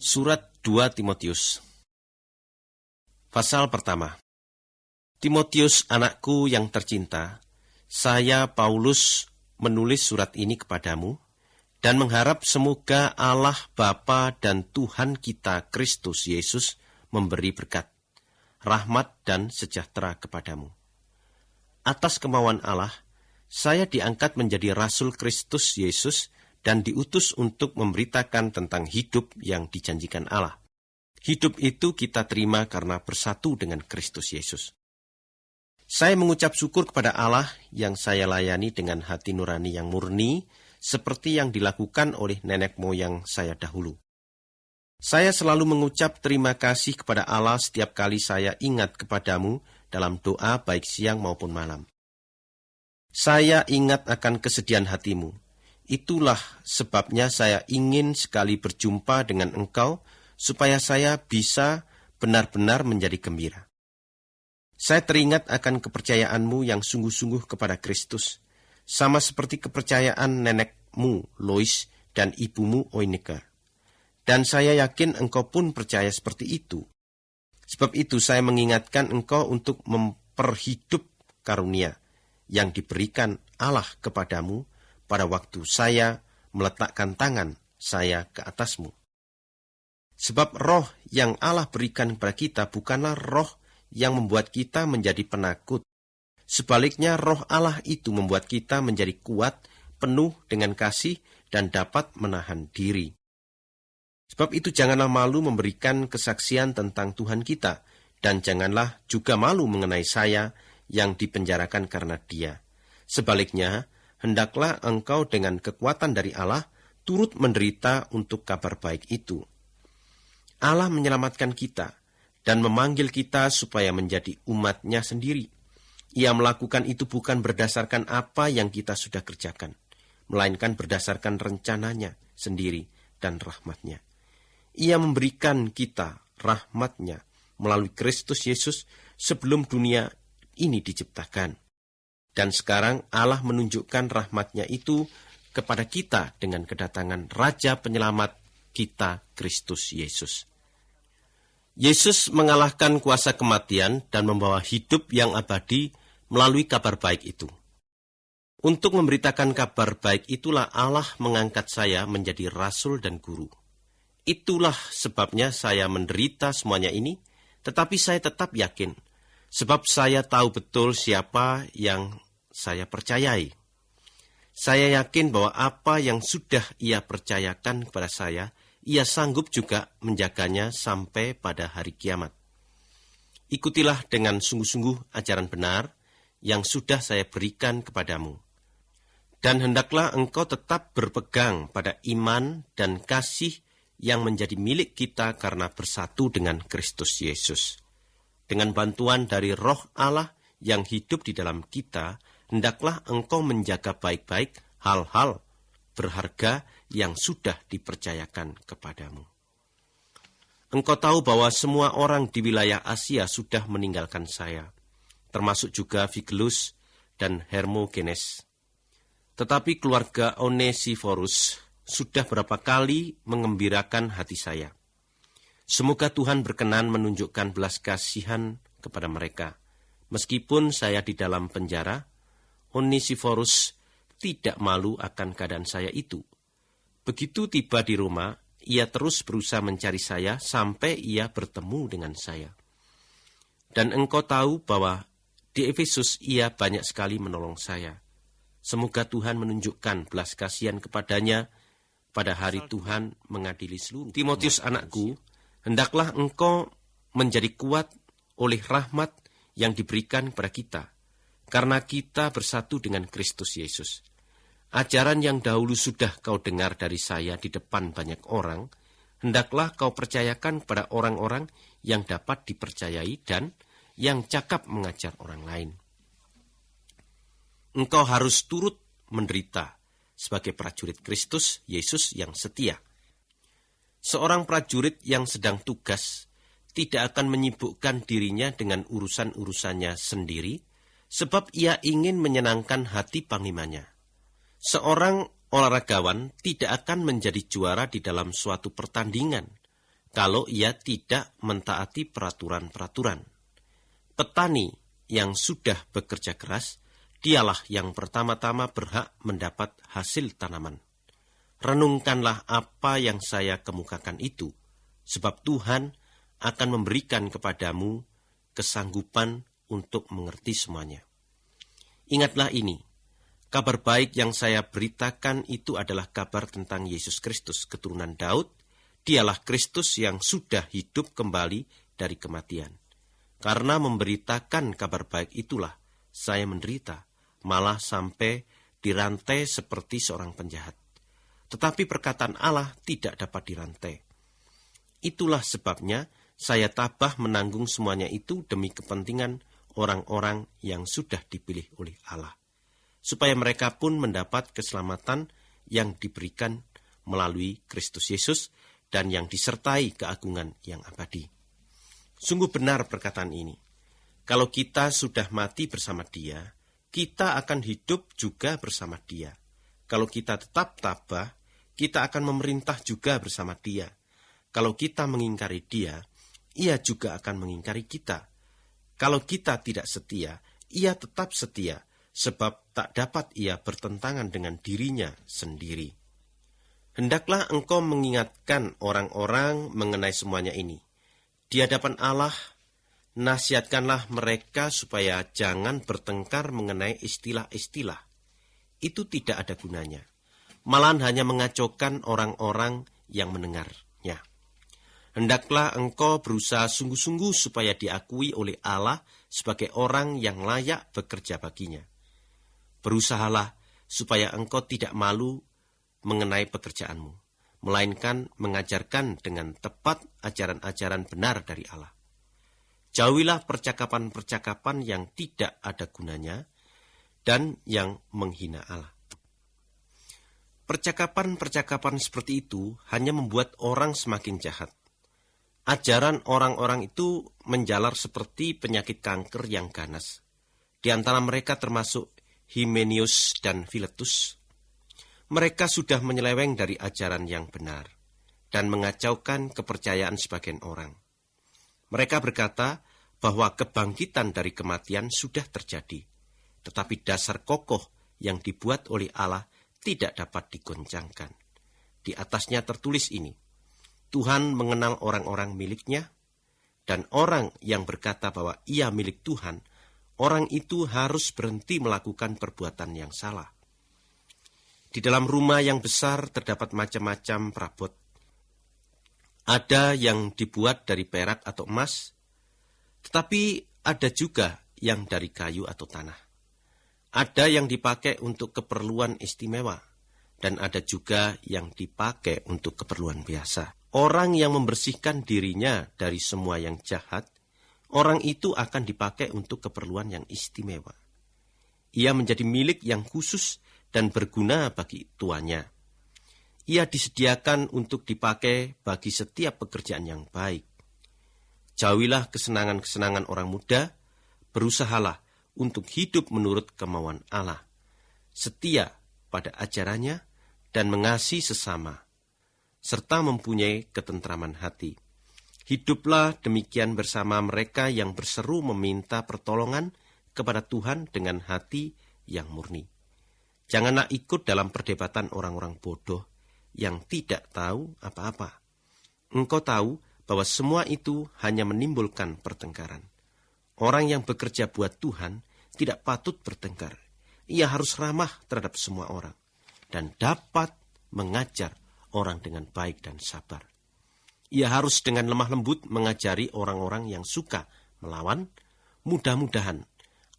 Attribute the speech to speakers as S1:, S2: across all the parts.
S1: Surat 2 Timotius. Pasal pertama. Timotius, anakku yang tercinta, saya Paulus menulis surat ini kepadamu dan mengharap semoga Allah Bapa dan Tuhan kita Kristus Yesus memberi berkat, rahmat dan sejahtera kepadamu. Atas kemauan Allah, saya diangkat menjadi Rasul Kristus Yesus dan diutus untuk memberitakan tentang hidup yang dijanjikan Allah. Hidup itu kita terima karena bersatu dengan Kristus Yesus. Saya mengucap syukur kepada Allah yang saya layani dengan hati nurani yang murni, seperti yang dilakukan oleh nenek moyang saya dahulu. Saya selalu mengucap terima kasih kepada Allah setiap kali saya ingat kepadamu dalam doa baik siang maupun malam. Saya ingat akan kesedihan hatimu. Itulah sebabnya saya ingin sekali berjumpa dengan engkau, supaya saya bisa benar-benar menjadi gembira. Saya teringat akan kepercayaanmu yang sungguh-sungguh kepada Kristus, sama seperti kepercayaan nenekmu Lois dan ibumu Oinike. Dan saya yakin engkau pun percaya seperti itu. Sebab itu saya mengingatkan engkau untuk memperhidup karunia yang diberikan Allah kepadamu pada waktu saya meletakkan tangan saya ke atasmu. Sebab roh yang Allah berikan kepada kita bukanlah roh yang membuat kita menjadi penakut. Sebaliknya roh Allah itu membuat kita menjadi kuat, penuh dengan kasih, dan dapat menahan diri. Sebab itu janganlah malu memberikan kesaksian tentang Tuhan kita, dan janganlah juga malu mengenai saya yang dipenjarakan karena Dia. Sebaliknya, hendaklah engkau dengan kekuatan dari Allah turut menderita untuk kabar baik itu. Allah menyelamatkan kita dan memanggil kita supaya menjadi umat-Nya sendiri. Ia melakukan itu bukan berdasarkan apa yang kita sudah kerjakan, melainkan berdasarkan rencananya sendiri dan rahmat-Nya. Ia memberikan kita rahmat-Nya melalui Kristus Yesus sebelum dunia ini diciptakan. Dan sekarang Allah menunjukkan rahmat-Nya itu kepada kita dengan kedatangan Raja Penyelamat kita, Kristus Yesus. Yesus mengalahkan kuasa kematian dan membawa hidup yang abadi melalui kabar baik itu. Untuk memberitakan kabar baik itulah Allah mengangkat saya menjadi rasul dan guru. Itulah sebabnya saya menderita semuanya ini, tetapi saya tetap yakin, sebab saya tahu betul siapa yang saya percayai. Saya yakin bahwa apa yang sudah Ia percayakan kepada saya, Ia sanggup juga menjaganya sampai pada hari kiamat. Ikutilah dengan sungguh-sungguh ajaran benar yang sudah saya berikan kepadamu. Dan hendaklah engkau tetap berpegang pada iman dan kasih yang menjadi milik kita karena bersatu dengan Kristus Yesus. Dengan bantuan dari Roh Allah yang hidup di dalam kita, hendaklah engkau menjaga baik-baik hal-hal berharga yang sudah dipercayakan kepadamu. Engkau tahu bahwa semua orang di wilayah Asia sudah meninggalkan saya, termasuk juga Figelus dan Hermogenes. Tetapi keluarga Onesiforus sudah berapa kali mengembirakan hati saya. Semoga Tuhan berkenan menunjukkan belas kasihan kepada mereka. Meskipun saya di dalam penjara, Onesiforus tidak malu akan keadaan saya itu. Begitu tiba di Roma, ia terus berusaha mencari saya sampai ia bertemu dengan saya. Dan engkau tahu bahwa di Efesus ia banyak sekali menolong saya. Semoga Tuhan menunjukkan belas kasihan kepadanya pada hari Tuhan mengadili seluruh. Timotius, anakku, hendaklah engkau menjadi kuat oleh rahmat yang diberikan kepada kita, karena kita bersatu dengan Kristus Yesus. Ajaran yang dahulu sudah kau dengar dari saya di depan banyak orang, hendaklah kau percayakan kepada orang-orang yang dapat dipercayai dan yang cakap mengajar orang lain. Engkau harus turut menderita sebagai prajurit Kristus Yesus yang setia. Seorang prajurit yang sedang tugas tidak akan menyibukkan dirinya dengan urusan-urusannya sendiri, sebab ia ingin menyenangkan hati panglimanya. Seorang olahragawan tidak akan menjadi juara di dalam suatu pertandingan kalau ia tidak mentaati peraturan-peraturan. Petani yang sudah bekerja keras, dialah yang pertama-tama berhak mendapat hasil tanaman. Renungkanlah apa yang saya kemukakan itu, sebab Tuhan akan memberikan kepadamu kesanggupan untuk mengerti semuanya. Ingatlah ini, kabar baik yang saya beritakan itu adalah kabar tentang Yesus Kristus, keturunan Daud. Dialah Kristus yang sudah hidup kembali dari kematian. Karena memberitakan kabar baik itulah saya menderita, malah sampai dirantai seperti seorang penjahat. Tetapi perkataan Allah tidak dapat dirantai. Itulah sebabnya saya tabah menanggung semuanya itu demi kepentingan orang-orang yang sudah dipilih oleh Allah, supaya mereka pun mendapat keselamatan yang diberikan melalui Kristus Yesus dan yang disertai keagungan yang abadi. Sungguh benar perkataan ini. Kalau kita sudah mati bersama Dia, kita akan hidup juga bersama Dia. Kalau kita tetap tabah, kita akan memerintah juga bersama Dia. Kalau kita mengingkari Dia, Ia juga akan mengingkari kita. Kalau kita tidak setia, Ia tetap setia, sebab tak dapat Ia bertentangan dengan dirinya sendiri. Hendaklah engkau mengingatkan orang-orang mengenai semuanya ini. Di hadapan Allah, nasihatkanlah mereka supaya jangan bertengkar mengenai istilah-istilah. Itu tidak ada gunanya. Malahan hanya mengacaukan orang-orang yang mendengarnya. Hendaklah engkau berusaha sungguh-sungguh supaya diakui oleh Allah sebagai orang yang layak bekerja baginya. Berusahalah supaya engkau tidak malu mengenai pekerjaanmu, melainkan mengajarkan dengan tepat ajaran-ajaran benar dari Allah. Jauhilah percakapan-percakapan yang tidak ada gunanya dan yang menghina Allah. Percakapan-percakapan seperti itu hanya membuat orang semakin jahat. Ajaran orang-orang itu menjalar seperti penyakit kanker yang ganas. Di antara mereka termasuk Himenius dan Filetus. Mereka sudah menyeleweng dari ajaran yang benar dan mengacaukan kepercayaan sebagian orang. Mereka berkata bahwa kebangkitan dari kematian sudah terjadi, tetapi dasar kokoh yang dibuat oleh Allah tidak dapat digoncangkan. Di atasnya tertulis ini, Tuhan mengenal orang-orang miliknya, dan orang yang berkata bahwa ia milik Tuhan, orang itu harus berhenti melakukan perbuatan yang salah. Di dalam rumah yang besar terdapat macam-macam perabot. Ada yang dibuat dari perak atau emas, tetapi ada juga yang dari kayu atau tanah. Ada yang dipakai untuk keperluan istimewa, dan ada juga yang dipakai untuk keperluan biasa. Orang yang membersihkan dirinya dari semua yang jahat, orang itu akan dipakai untuk keperluan yang istimewa. Ia menjadi milik yang khusus dan berguna bagi tuannya. Ia disediakan untuk dipakai bagi setiap pekerjaan yang baik. Jauhilah kesenangan-kesenangan orang muda, berusahalah untuk hidup menurut kemauan Allah, setia pada ajarannya dan mengasihi sesama, serta mempunyai ketentraman hati. Hiduplah demikian bersama mereka yang berseru meminta pertolongan kepada Tuhan dengan hati yang murni. Janganlah ikut dalam perdebatan orang-orang bodoh yang tidak tahu apa-apa. Engkau tahu bahwa semua itu hanya menimbulkan pertengkaran. Orang yang bekerja buat Tuhan tidak patut bertengkar. Ia harus ramah terhadap semua orang dan dapat mengajar orang dengan baik dan sabar. Ia harus dengan lemah lembut mengajari orang-orang yang suka melawan. Mudah-mudahan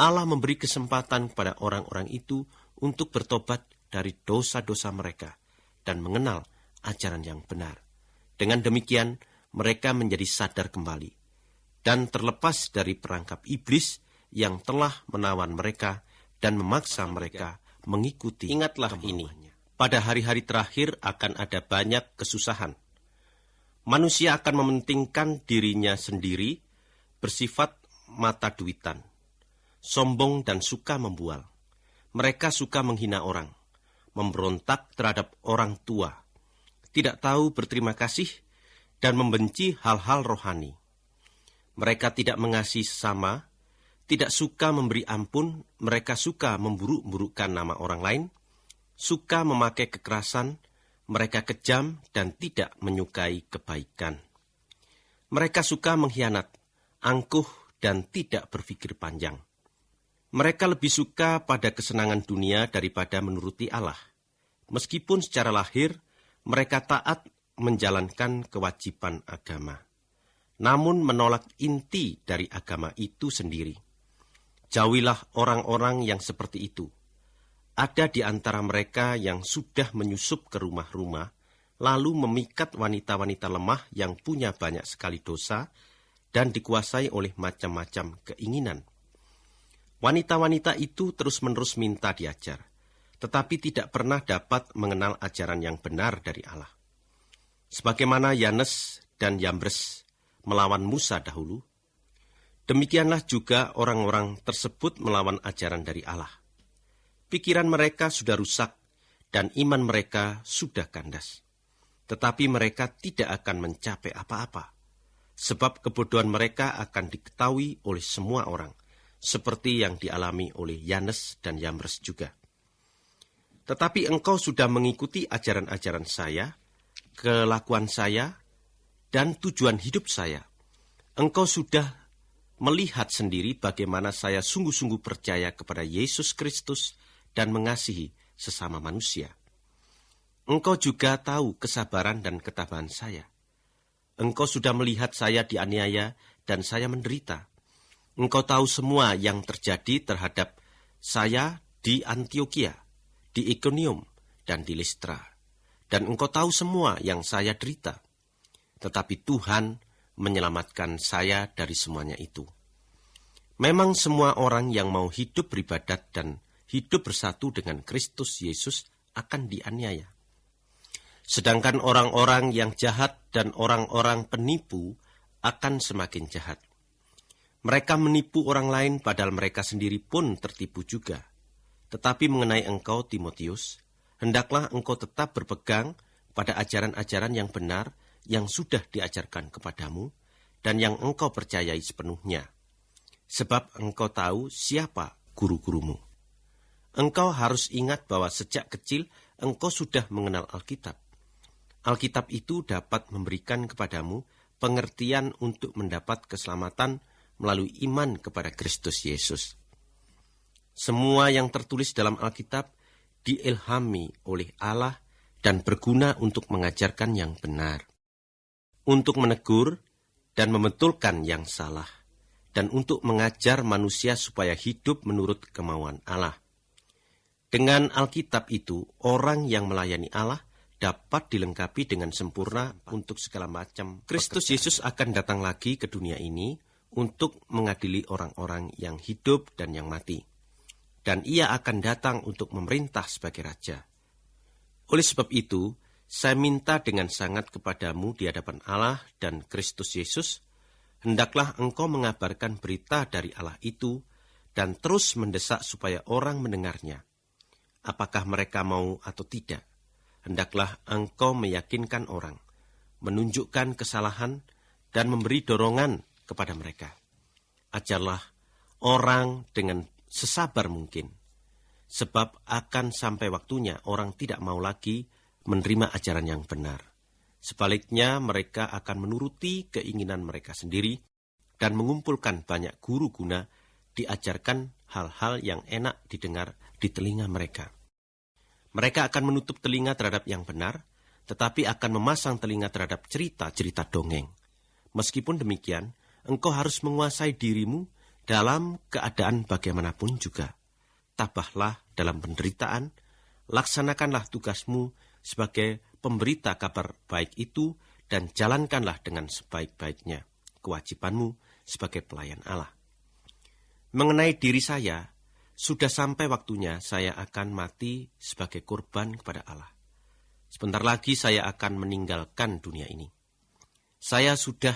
S1: Allah memberi kesempatan kepada orang-orang itu untuk bertobat dari dosa-dosa mereka dan mengenal ajaran yang benar. Dengan demikian, mereka menjadi sadar kembali dan terlepas dari perangkap iblis yang telah menawan mereka dan memaksa mereka mengikuti. Ingatlah ini, pada hari-hari terakhir akan ada banyak kesusahan. Manusia akan mementingkan dirinya sendiri, bersifat mata duitan, sombong dan suka membual. Mereka suka menghina orang, memberontak terhadap orang tua, tidak tahu berterima kasih, dan membenci hal-hal rohani. Mereka tidak mengasihi sesama, tidak suka memberi ampun, mereka suka memburuk-burukkan nama orang lain, suka memakai kekerasan, mereka kejam dan tidak menyukai kebaikan. Mereka suka mengkhianat, angkuh dan tidak berpikir panjang. Mereka lebih suka pada kesenangan dunia daripada menuruti Allah. Meskipun secara lahir, mereka taat menjalankan kewajiban agama, namun menolak inti dari agama itu sendiri. Jauhilah orang-orang yang seperti itu. Ada di antara mereka yang sudah menyusup ke rumah-rumah, lalu memikat wanita-wanita lemah yang punya banyak sekali dosa dan dikuasai oleh macam-macam keinginan. Wanita-wanita itu terus-menerus minta diajar, tetapi tidak pernah dapat mengenal ajaran yang benar dari Allah. Sebagaimana Yanes dan Yambres melawan Musa dahulu, demikianlah juga orang-orang tersebut melawan ajaran dari Allah. Pikiran mereka sudah rusak dan iman mereka sudah kandas. Tetapi mereka tidak akan mencapai apa-apa, sebab kebodohan mereka akan diketahui oleh semua orang, seperti yang dialami oleh Yanes dan Yambres juga. Tetapi engkau sudah mengikuti ajaran-ajaran saya, kelakuan saya, dan tujuan hidup saya. Engkau sudah melihat sendiri bagaimana saya sungguh-sungguh percaya kepada Yesus Kristus dan mengasihi sesama manusia. Engkau juga tahu kesabaran dan ketabahan saya. Engkau sudah melihat saya dianiaya dan saya menderita. Engkau tahu semua yang terjadi terhadap saya di Antiokhia, di Ikonium, dan di Listra. Dan engkau tahu semua yang saya derita. Tetapi Tuhan menyelamatkan saya dari semuanya itu. Memang semua orang yang mau hidup beribadat dan hidup bersatu dengan Kristus Yesus akan dianiaya. Sedangkan orang-orang yang jahat dan orang-orang penipu akan semakin jahat. Mereka menipu orang lain padahal mereka sendiri pun tertipu juga. Tetapi mengenai engkau, Timotius, hendaklah engkau tetap berpegang pada ajaran-ajaran yang benar yang sudah diajarkan kepadamu dan yang engkau percayai sepenuhnya. Sebab engkau tahu siapa guru-gurumu. Engkau harus ingat bahwa sejak kecil engkau sudah mengenal Alkitab. Alkitab itu dapat memberikan kepadamu pengertian untuk mendapat keselamatan melalui iman kepada Kristus Yesus. Semua yang tertulis dalam Alkitab diilhami oleh Allah dan berguna untuk mengajarkan yang benar, untuk menegur dan membetulkan yang salah, dan untuk mengajar manusia supaya hidup menurut kemauan Allah. Dengan Alkitab itu, orang yang melayani Allah dapat dilengkapi dengan sempurna untuk segala macam. Kristus Yesus akan datang lagi ke dunia ini untuk mengadili orang-orang yang hidup dan yang mati. Dan ia akan datang untuk memerintah sebagai raja. Oleh sebab itu, saya minta dengan sangat kepadamu di hadapan Allah dan Kristus Yesus, hendaklah engkau mengabarkan berita dari Allah itu dan terus mendesak supaya orang mendengarnya. Apakah mereka mau atau tidak? Hendaklah engkau meyakinkan orang, menunjukkan kesalahan, dan memberi dorongan kepada mereka. Ajarlah orang dengan sesabar mungkin, sebab akan sampai waktunya orang tidak mau lagi menerima ajaran yang benar. Sebaliknya mereka akan menuruti keinginan mereka sendiri dan mengumpulkan banyak guru guna diajarkan hal-hal yang enak didengar di telinga mereka. Mereka akan menutup telinga terhadap yang benar, tetapi akan memasang telinga terhadap cerita-cerita dongeng. Meskipun demikian, engkau harus menguasai dirimu dalam keadaan bagaimanapun juga. Tabahlah dalam penderitaan, laksanakanlah tugasmu sebagai pemberita kabar baik itu, dan jalankanlah dengan sebaik-baiknya kewajibanmu sebagai pelayan Allah. Mengenai diri saya, sudah sampai waktunya saya akan mati sebagai korban kepada Allah. Sebentar lagi saya akan meninggalkan dunia ini. Saya sudah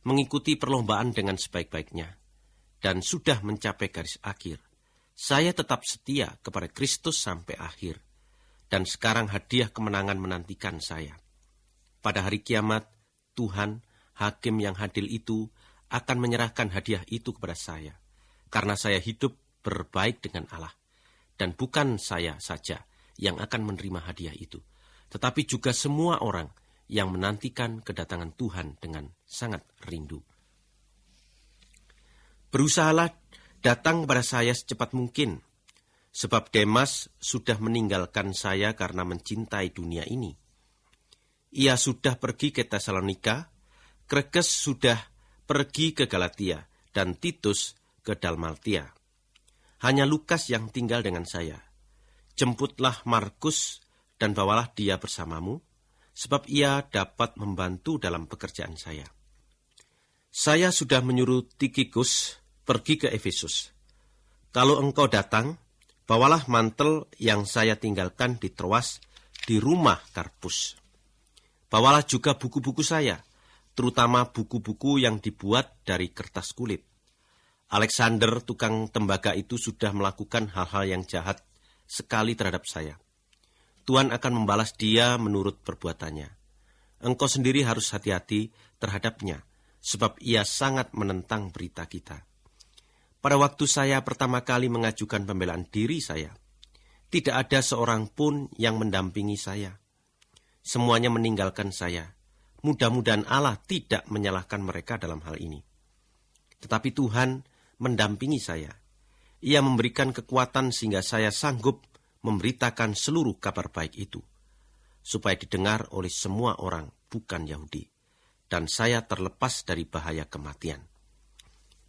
S1: mengikuti perlombaan dengan sebaik-baiknya dan sudah mencapai garis akhir. Saya tetap setia kepada Kristus sampai akhir. Dan sekarang hadiah kemenangan menantikan saya. Pada hari kiamat, Tuhan, Hakim yang adil itu, akan menyerahkan hadiah itu kepada saya, karena saya hidup berbaik dengan Allah. Dan bukan saya saja yang akan menerima hadiah itu, tetapi juga semua orang yang menantikan kedatangan Tuhan dengan sangat rindu. Berusahalah datang kepada saya secepat mungkin, sebab Demas sudah meninggalkan saya karena mencintai dunia ini. Ia sudah pergi ke Tesalonika, Krekes sudah pergi ke Galatia, dan Titus ke Dalmatia. Hanya Lukas yang tinggal dengan saya. Jemputlah Markus dan bawalah dia bersamamu, sebab ia dapat membantu dalam pekerjaan saya. Saya sudah menyuruh Tikhikus pergi ke Efesus. Kalau engkau datang, bawalah mantel yang saya tinggalkan di Troas di rumah Karpus. Bawalah juga buku-buku saya, terutama buku-buku yang dibuat dari kertas kulit. Alexander, tukang tembaga itu sudah melakukan hal-hal yang jahat sekali terhadap saya. Tuhan akan membalas dia menurut perbuatannya. Engkau sendiri harus hati-hati terhadapnya, sebab ia sangat menentang berita kita. Pada waktu saya pertama kali mengajukan pembelaan diri saya, tidak ada seorang pun yang mendampingi saya. Semuanya meninggalkan saya. Mudah-mudahan Allah tidak menyalahkan mereka dalam hal ini. Tetapi Tuhan mendampingi saya. Ia memberikan kekuatan sehingga saya sanggup memberitakan seluruh kabar baik itu, supaya didengar oleh semua orang bukan Yahudi, dan saya terlepas dari bahaya kematian.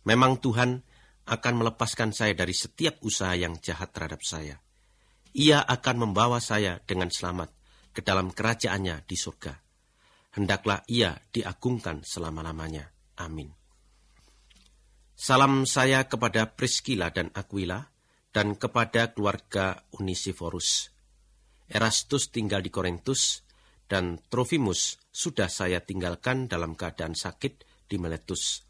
S1: Memang Tuhan akan melepaskan saya dari setiap usaha yang jahat terhadap saya. Ia akan membawa saya dengan selamat ke dalam kerajaannya di surga. Hendaklah ia diagungkan selama-lamanya. Amin. Salam saya kepada Priskila dan Aquila, dan kepada keluarga Onesiforus. Erastus tinggal di Korintus, dan Trofimus sudah saya tinggalkan dalam keadaan sakit di Miletus.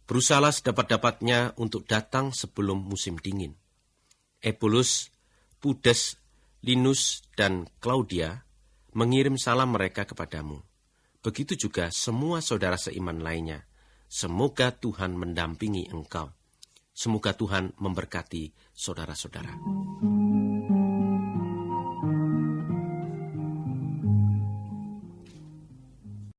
S1: Berusahalah sedapat-dapatnya untuk datang sebelum musim dingin. Eubulus, Pudes, Linus, dan Claudia mengirim salam mereka kepadamu. Begitu juga semua saudara seiman lainnya. Semoga Tuhan mendampingi engkau. Semoga Tuhan memberkati saudara-saudara.